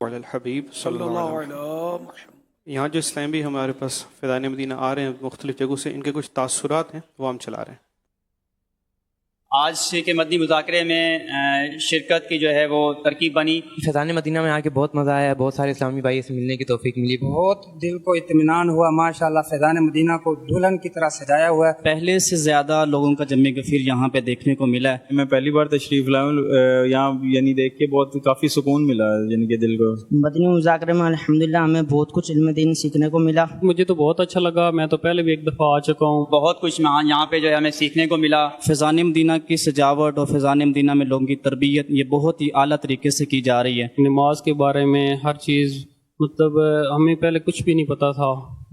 وعلی الحبیب صلی صلی اللہ اللہ علیہ وسلم۔ علیہ محمد۔ یہاں جو اسلام بھی ہمارے پاس فیضان مدینہ آ رہے ہیں مختلف جگہوں سے، ان کے کچھ تاثرات ہیں وہ ہم چلا رہے ہیں۔ آج کے مدنی مذاکرے میں شرکت کی جو ہے وہ ترکیب بنی۔ فیضان مدینہ میں آ کے بہت مزہ آیا، بہت سارے اسلامی بھائی سے ملنے کی توفیق ملی۔ بہت دل کو اطمینان ہوا، ماشاءاللہ فیضان مدینہ کو دلہن کی طرح سجایا ہوا ہے۔ پہلے سے زیادہ لوگوں کا جمع گفیر یہاں پہ دیکھنے کو ملا ہے۔ میں پہلی بار تشریف لایا ہوں یہاں، یعنی دیکھ کے بہت کافی سکون ملا یعنی کہ دل کو۔ مدنی مذاکرے میں الحمدللہ ہمیں بہت کچھ علم دین سیکھنے کو ملا۔ مجھے تو بہت اچھا لگا، میں تو پہلے بھی ایک دفعہ آ چکا ہوں۔ بہت کچھ یہاں پہ جو ہے ہمیں سیکھنے کو ملا۔ فیضان مدینہ کی سجاوٹ اور فیضان مدینہ میں لوگوں کی تربیت یہ بہت ہی اعلیٰ طریقے سے کی جا رہی ہے۔ نماز کے بارے میں ہر چیز، مطلب ہمیں پہلے کچھ بھی نہیں پتا تھا،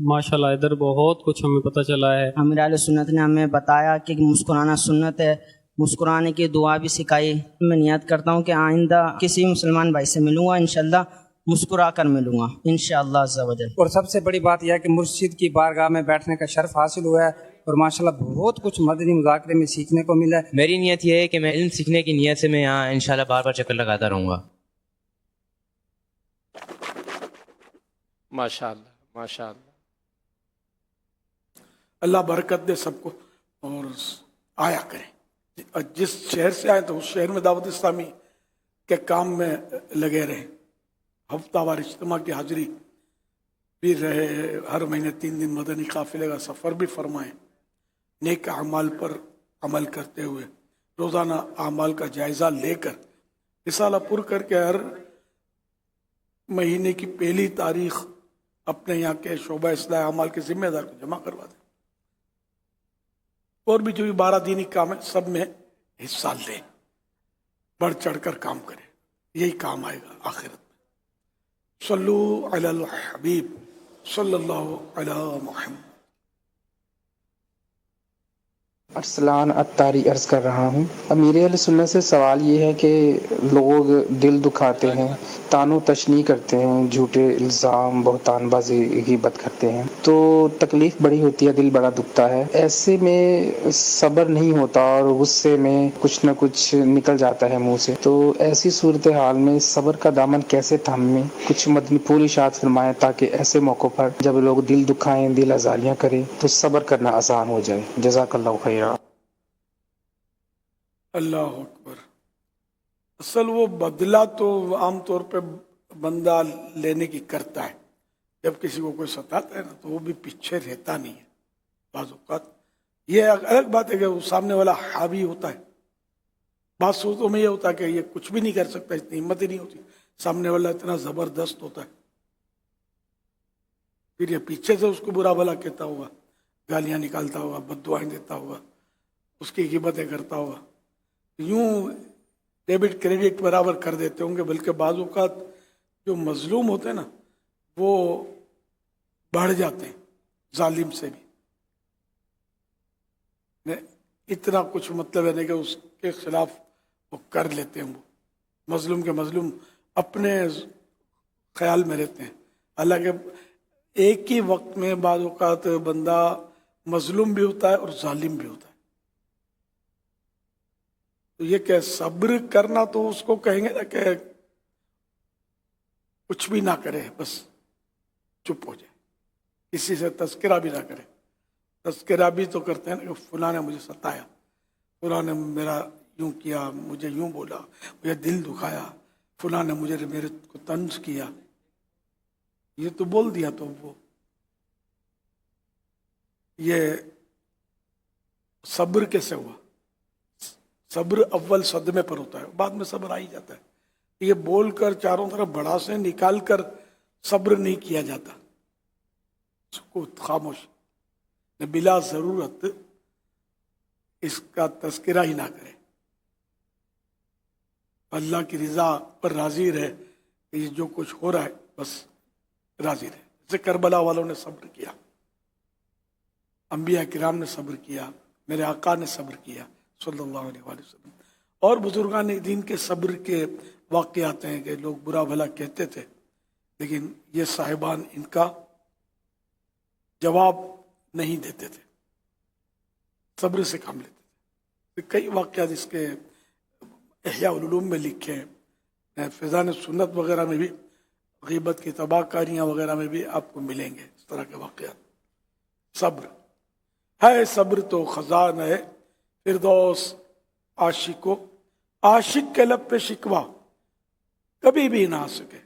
ماشاءاللہ ادھر بہت کچھ ہمیں پتہ چلا ہے۔ امیر اہل سنت نے ہمیں بتایا کہ مسکرانا سنت ہے، مسکرانے کی دعا بھی سکھائی۔ میں نیت کرتا ہوں کہ آئندہ کسی مسلمان بھائی سے ملوں گا انشاءاللہ مسکرا کر ملوں گا انشاءاللہ عز و جل۔ اور سب سے بڑی بات یہ ہے کہ مرشد کی بارگاہ میں بیٹھنے کا شرف حاصل ہوا ہے، اور ماشاءاللہ بہت کچھ مدنی مذاکرے میں سیکھنے کو ملا ہے۔ میری نیت یہ ہے کہ میں علم سیکھنے کی نیت سے میں یہاں انشاءاللہ بار بار چکر لگاتا رہوں گا۔ ماشاءاللہ ماشاءاللہ۔ اللہ برکت دے سب کو، اور آیا کریں، جس شہر سے آئے تو اس شہر میں دعوت اسلامی کے کام میں لگے رہیں۔ ہفتہ وار اجتماع کی حاضری بھی رہے، ہر مہینے 3 دن مدنی قافلے کا سفر بھی فرمائیں، نیک اعمال پر عمل کرتے ہوئے روزانہ اعمال کا جائزہ لے کر رسالہ پر کر کے ہر مہینے کی پہلی تاریخ اپنے یہاں کے شعبہ اصلاح اعمال کے ذمہ دار کو جمع کروا دیں، اور بھی جو بھی 12 دینی کام ہے سب میں حصہ لیں، بڑھ چڑھ کر کام کریں، یہی کام آئے گا آخرت میں۔ صلو علی الحبیب صلی اللہ علی محمد۔ ارسلان اتاری عرض کر رہا ہوں۔ امیر اہل سنت سے سوال یہ ہے کہ لوگ دل دکھاتے ہیں، تان و تشنیع کرتے ہیں، جھوٹے الزام، بہتان بازی، غیبت کرتے ہیں، تو تکلیف بڑی ہوتی ہے، دل بڑا دکھتا ہے۔ ایسے میں صبر نہیں ہوتا اور غصے میں کچھ نہ کچھ نکل جاتا ہے منہ سے، تو ایسی صورتحال میں صبر کا دامن کیسے تھامیں؟ کچھ مدنی پھول ارشاد فرمائیں تاکہ ایسے موقع پر جب لوگ دل دکھائیں، دل ازاریاں کریں تو صبر کرنا آسان ہو جائے۔ جزاک اللہ خیر۔ اللہ اکبر۔ اصل وہ بدلہ تو عام طور پہ بندہ لینے کی کرتا ہے، جب کسی کو کوئی ستاتا ہے نا تو وہ بھی پیچھے رہتا نہیں ہے۔ بعض اوقات یہ الگ بات ہے کہ وہ سامنے والا حاوی ہوتا ہے، بعض صورتوں میں یہ ہوتا ہے کہ یہ کچھ بھی نہیں کر سکتا، اتنی ہمت ہی نہیں ہوتی، سامنے والا اتنا زبردست ہوتا ہے، پھر یہ پیچھے سے اس کو برا بھلا کہتا ہوگا، گالیاں نکالتا ہوگا، بد دعائیں دیتا ہوگا، اس کی غیبتیں کرتا ہوگا، یوں ڈیبٹ کریڈٹ برابر کر دیتے ہوں گے۔ بلکہ بعض اوقات جو مظلوم ہوتے ہیں نا وہ بڑھ جاتے ہیں ظالم سے بھی، اتنا کچھ مطلب ہے نہیں کہ اس کے خلاف وہ کر لیتے ہیں، وہ مظلوم کے مظلوم اپنے خیال میں رہتے ہیں، حالانکہ ایک ہی وقت میں بعض اوقات بندہ مظلوم بھی ہوتا ہے اور ظالم بھی ہوتا ہے۔ تو یہ کہ صبر کرنا تو اس کو کہیں گے نا کہ کچھ بھی نہ کرے، بس چپ ہو جائے، کسی سے تذکرہ بھی نہ کرے۔ تذکرہ بھی تو کرتے ہیں نا کہ فلاں نے مجھے ستایا، فلاں نے میرا یوں کیا، مجھے یوں بولا، مجھے دل دکھایا، فلاں نے میرے کو طنز کیا، یہ تو بول دیا تو وہ یہ صبر کیسے ہوا؟ صبر اول صدمے پر ہوتا ہے، بعد میں صبر آ ہی جاتا ہے۔ یہ بول کر چاروں طرف بڑاسے نکال کر صبر نہیں کیا جاتا، سکوت، خاموش، بلا ضرورت اس کا تذکرہ ہی نہ کرے، اللہ کی رضا پر راضی رہے کہ یہ جو کچھ ہو رہا ہے بس راضی رہے۔ جیسے کربلا والوں نے صبر کیا، انبیاء کرام نے صبر کیا، میرے آقا نے صبر کیا صلی اللہ علیہ وآلہ وسلم، اور بزرگان دین کے صبر کے واقعات ہیں کہ لوگ برا بھلا کہتے تھے لیکن یہ صاحبان ان کا جواب نہیں دیتے تھے، صبر سے کام لیتے تھے۔ کئی واقعات اس کے احیاء العلوم میں لکھے ہیں، فیضان سنت وغیرہ میں بھی غیبت کی تباہ کاریاں وغیرہ میں بھی آپ کو ملیں گے اس طرح کے واقعات. صبر ہے، صبر تو خزان ہے فردوس عاشق کے لب پہ شکوہ کبھی بھی نہ آ سکے.